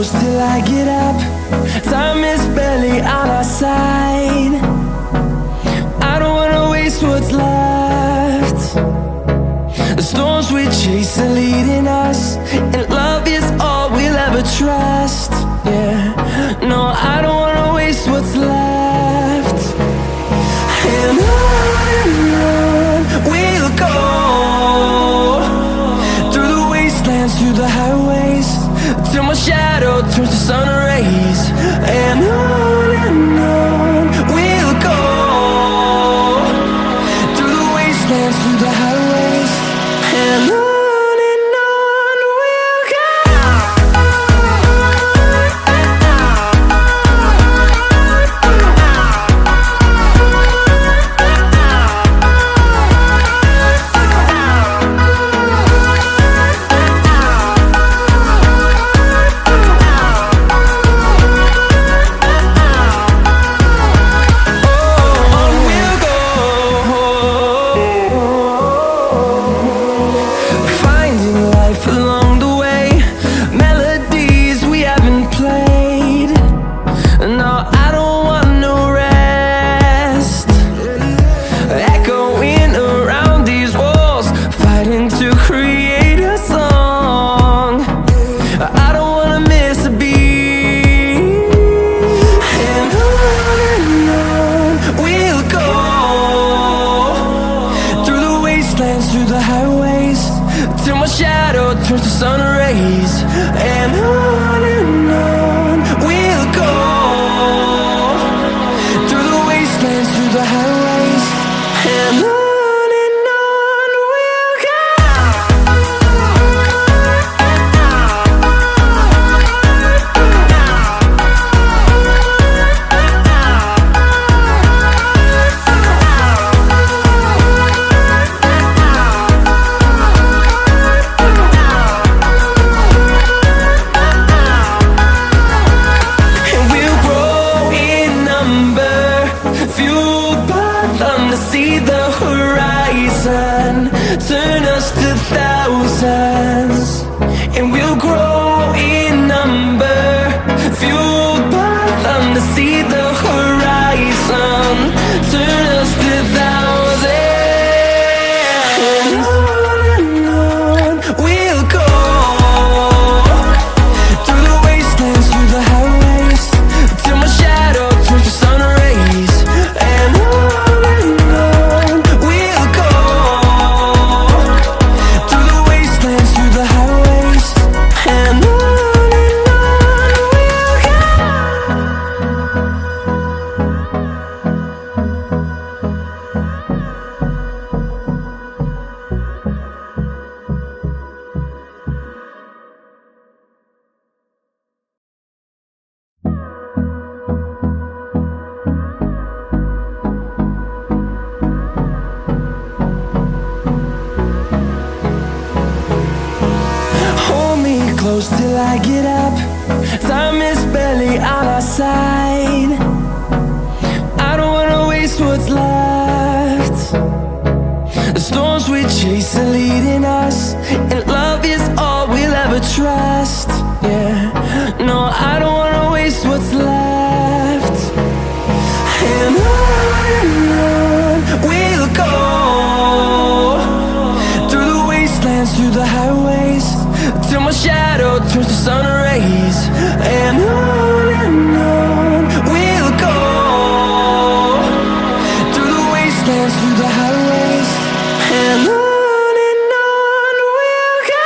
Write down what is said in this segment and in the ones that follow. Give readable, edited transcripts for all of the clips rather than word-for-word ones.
close till I get up. Time is barely on our side. I don't wanna waste what's left. The storms we chase are leading us, and love is all we'll ever trust. Yeah, no, I don't wanna waste what's left. And on we'll go, through the wastelands, through the highways, till my shadow turns to sun rays. And on we'll go, through the wastelands, through the highways, and on we'll go. Through the highways, till my shadow turns to sun rays. And on we'll go, through the wastelands, through the highways, and on we'll go. See the horizon turn us to thousands, and we'll grow in number, fueled by them to see the horizon turn us to thousands. And on we'll go, through the wastelands, through the highways, till my shadow turns to sun rays. And close till I get up. Time is barely on our side. I don't wanna waste what's left. The storms we chase are leading us, and love is all we'll ever trust. Yeah, no, I don't wanna waste what's left. And on we'll go, through the wastelands, through the highways, till my shadow turns to sun rays. And on we'll go, through the wastelands, through the highways, and on. We'll go.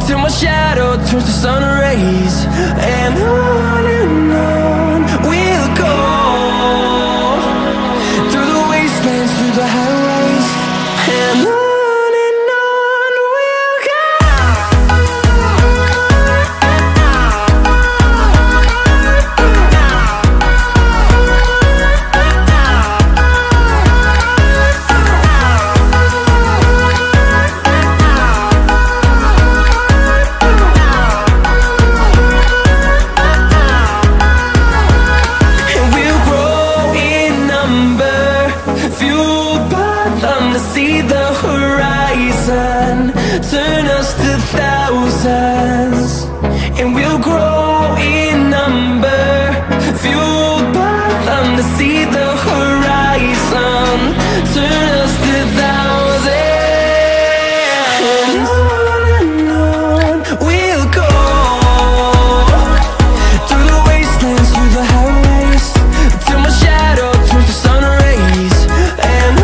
till my shadow turns to sun rays. And on we'll go, through the wastelands, through the highways, and on we'll go. See the horizon turn us to thousands, and we'll grow in number, fueled by them to see the horizon turn us to thousands. And on we'll go, through the wastelands, through the highways, till my shadow turns to sun rays. And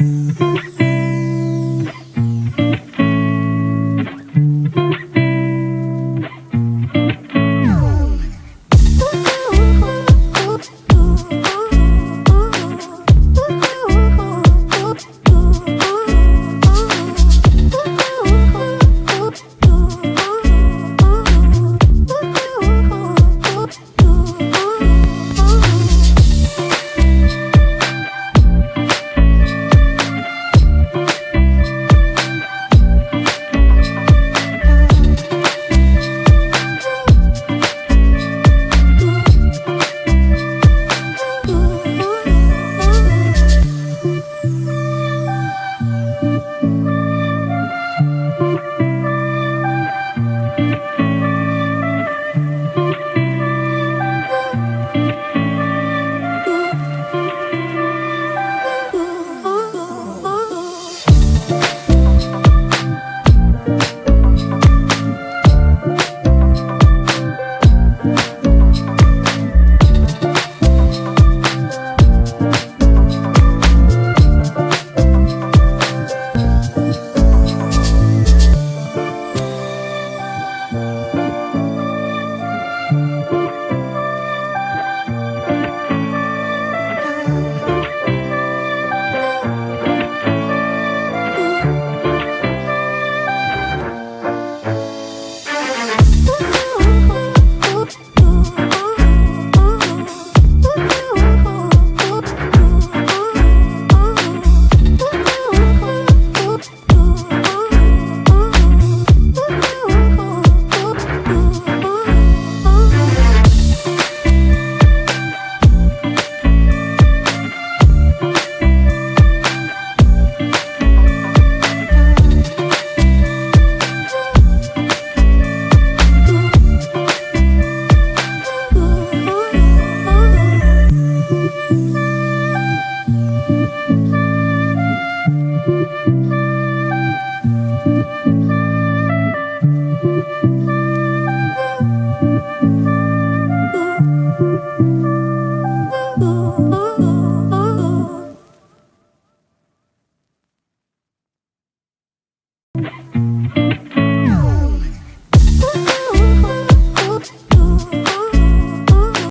Thank you.